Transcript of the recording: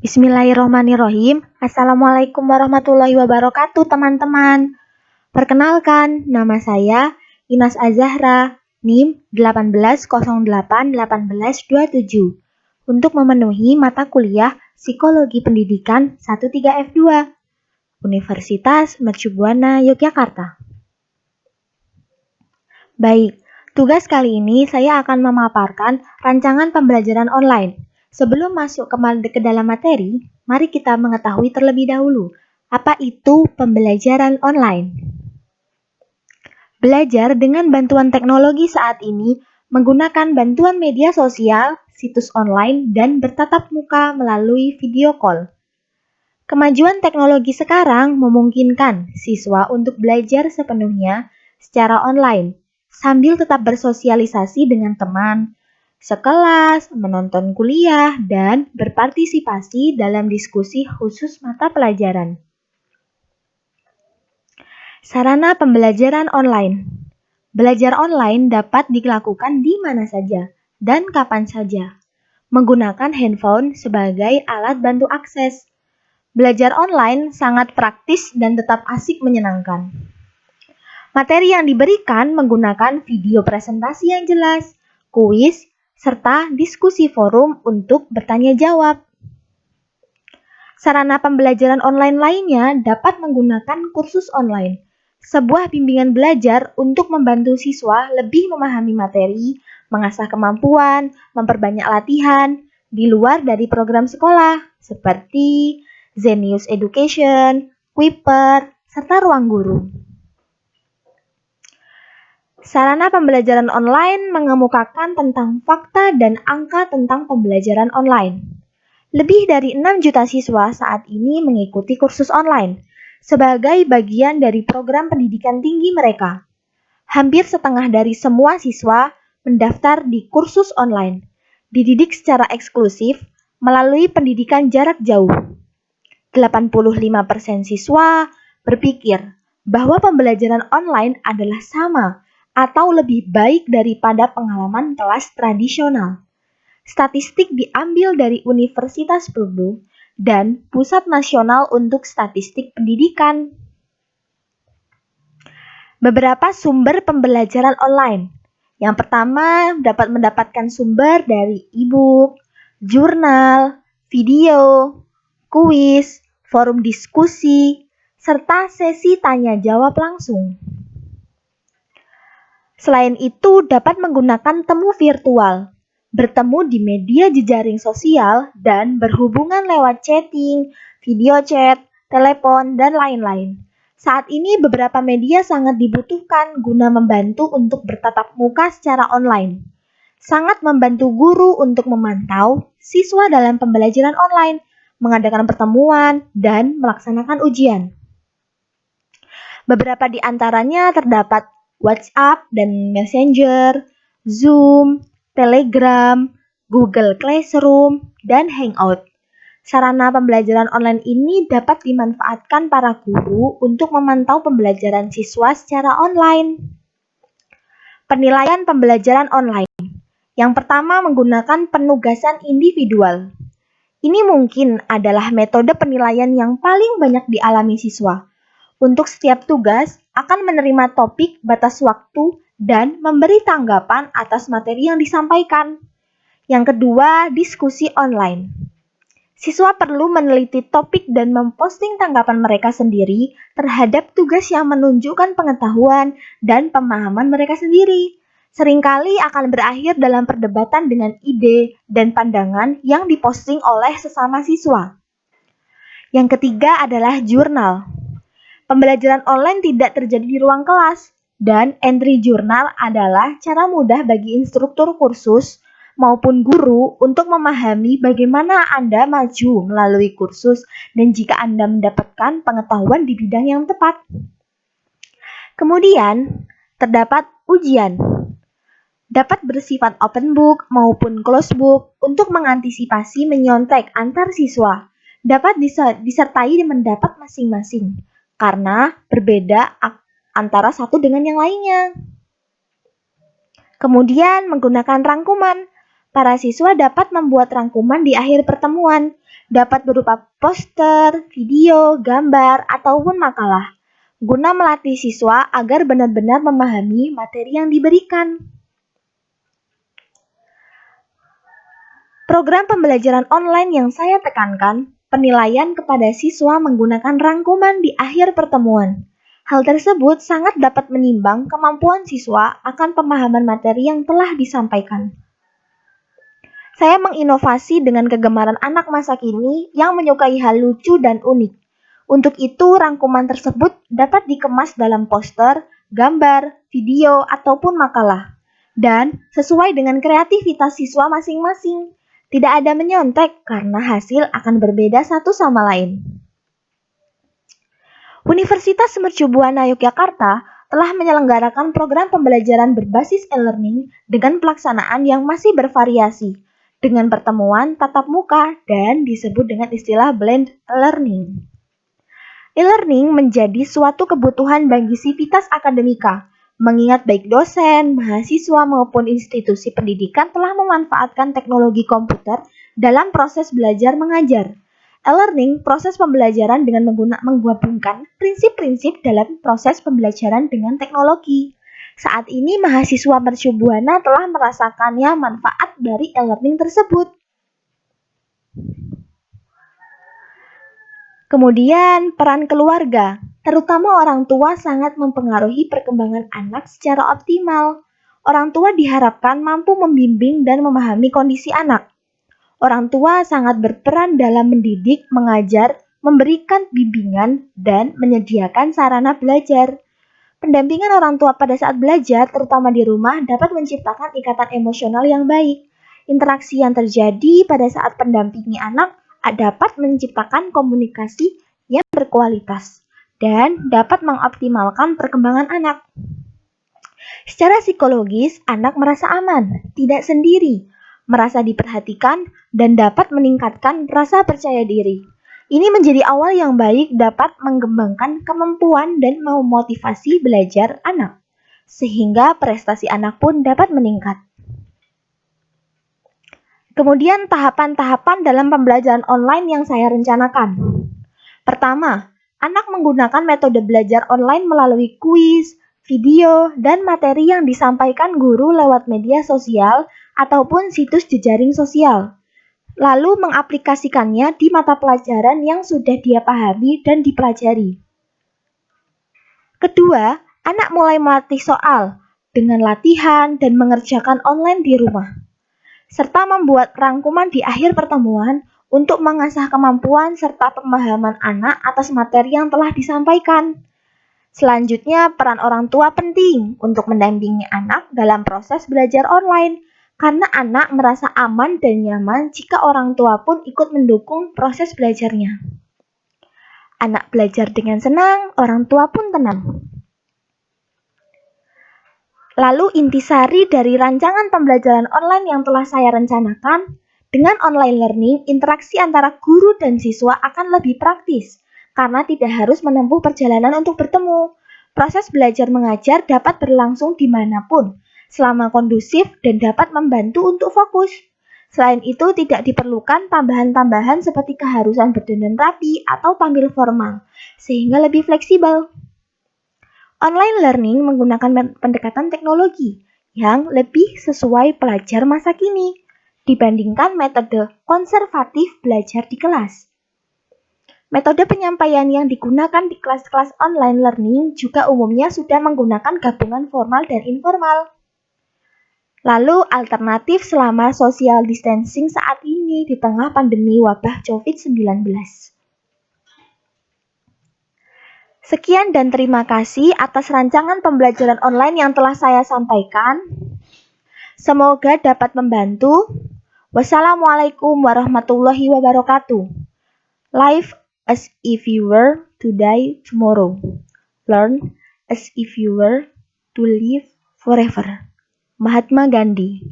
Bismillahirrahmanirrahim. Assalamualaikum warahmatullahi wabarakatuh, teman-teman. Perkenalkan, nama saya Inas Azahra, NIM 18081827, untuk memenuhi mata kuliah Psikologi Pendidikan 13F2, Universitas Mercubuana, Yogyakarta. Baik, tugas kali ini saya akan memaparkan rancangan pembelajaran online. Sebelum masuk ke dalam materi, mari kita mengetahui terlebih dahulu, apa itu pembelajaran online. Belajar dengan bantuan teknologi saat ini menggunakan bantuan media sosial, situs online, dan bertatap muka melalui video call. Kemajuan teknologi sekarang memungkinkan siswa untuk belajar sepenuhnya secara online, sambil tetap bersosialisasi dengan teman, sekelas, menonton kuliah, dan berpartisipasi dalam diskusi khusus mata pelajaran. Sarana pembelajaran online. Belajar online dapat dilakukan di mana saja dan kapan saja, menggunakan handphone sebagai alat bantu akses. Belajar online sangat praktis dan tetap asik menyenangkan. Materi yang diberikan menggunakan video presentasi yang jelas, kuis, serta diskusi forum untuk bertanya jawab. Sarana pembelajaran online lainnya dapat menggunakan kursus online, sebuah bimbingan belajar untuk membantu siswa lebih memahami materi, mengasah kemampuan, memperbanyak latihan, di luar dari program sekolah, seperti Zenius Education, Kuiper, serta Ruang Guru. Sarana pembelajaran online mengemukakan tentang fakta dan angka tentang pembelajaran online. Lebih dari 6 juta siswa saat ini mengikuti kursus online sebagai bagian dari program pendidikan tinggi mereka. Hampir setengah dari semua siswa mendaftar di kursus online, dididik secara eksklusif melalui pendidikan jarak jauh. 85% siswa berpikir bahwa pembelajaran online adalah sama atau lebih baik daripada pengalaman kelas tradisional. Statistik diambil dari Universitas Purdue dan Pusat Nasional untuk Statistik Pendidikan. Beberapa sumber pembelajaran online. Yang pertama, dapat mendapatkan sumber dari e-book, jurnal, video, kuis, forum diskusi, serta sesi tanya jawab langsung. Selain itu, dapat menggunakan temu virtual, bertemu di media jejaring sosial, dan berhubungan lewat chatting, video chat, telepon, dan lain-lain. Saat ini beberapa media sangat dibutuhkan guna membantu untuk bertatap muka secara online. Sangat membantu guru untuk memantau siswa dalam pembelajaran online, mengadakan pertemuan, dan melaksanakan ujian. Beberapa di antaranya terdapat WhatsApp dan Messenger, Zoom, Telegram, Google Classroom, dan Hangout. Sarana pembelajaran online ini dapat dimanfaatkan para guru untuk memantau pembelajaran siswa secara online. Penilaian pembelajaran online. Yang pertama, menggunakan penugasan individual. Ini mungkin adalah metode penilaian yang paling banyak dialami siswa. Untuk setiap tugas, akan menerima topik, batas waktu, dan memberi tanggapan atas materi yang disampaikan. Yang kedua, diskusi online. Siswa perlu meneliti topik dan memposting tanggapan mereka sendiri terhadap tugas yang menunjukkan pengetahuan dan pemahaman mereka sendiri. Seringkali akan berakhir dalam perdebatan dengan ide dan pandangan yang diposting oleh sesama siswa. Yang ketiga adalah jurnal. Pembelajaran online tidak terjadi di ruang kelas, dan entry jurnal adalah cara mudah bagi instruktur kursus maupun guru untuk memahami bagaimana Anda maju melalui kursus dan jika Anda mendapatkan pengetahuan di bidang yang tepat. Kemudian, terdapat ujian. Dapat bersifat open book maupun closed book untuk mengantisipasi menyontek antar siswa. Dapat disertai pendapat masing-masing karena berbeda antara satu dengan yang lainnya. Kemudian menggunakan rangkuman. Para siswa dapat membuat rangkuman di akhir pertemuan. Dapat berupa poster, video, gambar, ataupun makalah, guna melatih siswa agar benar-benar memahami materi yang diberikan. Program pembelajaran online yang saya tekankan, penilaian kepada siswa menggunakan rangkuman di akhir pertemuan. Hal tersebut sangat dapat menimbang kemampuan siswa akan pemahaman materi yang telah disampaikan. Saya menginovasi dengan kegemaran anak masa kini yang menyukai hal lucu dan unik. Untuk itu, rangkuman tersebut dapat dikemas dalam poster, gambar, video, ataupun makalah. Dan sesuai dengan kreativitas siswa masing-masing. Tidak ada menyontek karena hasil akan berbeda satu sama lain. Universitas Mercu Buana Yogyakarta telah menyelenggarakan program pembelajaran berbasis e-learning dengan pelaksanaan yang masih bervariasi, dengan pertemuan tatap muka dan disebut dengan istilah blended learning. E-learning menjadi suatu kebutuhan bagi sivitas akademika, mengingat baik dosen, mahasiswa maupun institusi pendidikan telah memanfaatkan teknologi komputer dalam proses belajar mengajar. E-learning proses pembelajaran dengan menggabungkan prinsip-prinsip dalam proses pembelajaran dengan teknologi. Saat ini mahasiswa Mercu Buana telah merasakannya manfaat dari e-learning tersebut. Kemudian, peran keluarga, terutama orang tua sangat mempengaruhi perkembangan anak secara optimal. Orang tua diharapkan mampu membimbing dan memahami kondisi anak. Orang tua sangat berperan dalam mendidik, mengajar, memberikan bimbingan, dan menyediakan sarana belajar. Pendampingan orang tua pada saat belajar, terutama di rumah, dapat menciptakan ikatan emosional yang baik. Interaksi yang terjadi pada saat pendampingi anak dapat menciptakan komunikasi yang berkualitas dan dapat mengoptimalkan perkembangan anak. Secara psikologis, anak merasa aman, tidak sendiri, merasa diperhatikan, dan dapat meningkatkan rasa percaya diri. Ini menjadi awal yang baik dapat mengembangkan kemampuan dan memotivasi belajar anak, sehingga prestasi anak pun dapat meningkat. Kemudian tahapan-tahapan dalam pembelajaran online yang saya rencanakan. Pertama, anak menggunakan metode belajar online melalui kuis, video, dan materi yang disampaikan guru lewat media sosial ataupun situs jejaring sosial. Lalu mengaplikasikannya di mata pelajaran yang sudah dia pahami dan dipelajari. Kedua, anak mulai melatih soal dengan latihan dan mengerjakan online di rumah, serta membuat rangkuman di akhir pertemuan untuk mengasah kemampuan serta pemahaman anak atas materi yang telah disampaikan. Selanjutnya, peran orang tua penting untuk mendampingi anak dalam proses belajar online, karena anak merasa aman dan nyaman jika orang tua pun ikut mendukung proses belajarnya. Anak belajar dengan senang, orang tua pun tenang. Lalu intisari dari rancangan pembelajaran online yang telah saya rencanakan, dengan online learning, interaksi antara guru dan siswa akan lebih praktis, karena tidak harus menempuh perjalanan untuk bertemu. Proses belajar mengajar dapat berlangsung dimanapun, selama kondusif dan dapat membantu untuk fokus. Selain itu, tidak diperlukan tambahan-tambahan seperti keharusan berdandan rapi atau tampil formal, sehingga lebih fleksibel. Online learning menggunakan pendekatan teknologi yang lebih sesuai pelajar masa kini dibandingkan metode konservatif belajar di kelas. Metode penyampaian yang digunakan di kelas-kelas online learning juga umumnya sudah menggunakan gabungan formal dan informal. Lalu alternatif selama social distancing saat ini di tengah pandemi wabah COVID-19. Sekian dan terima kasih atas rancangan pembelajaran online yang telah saya sampaikan. Semoga dapat membantu. Wassalamualaikum warahmatullahi wabarakatuh. Live as if you were to die tomorrow. Learn as if you were to live forever. Mahatma Gandhi.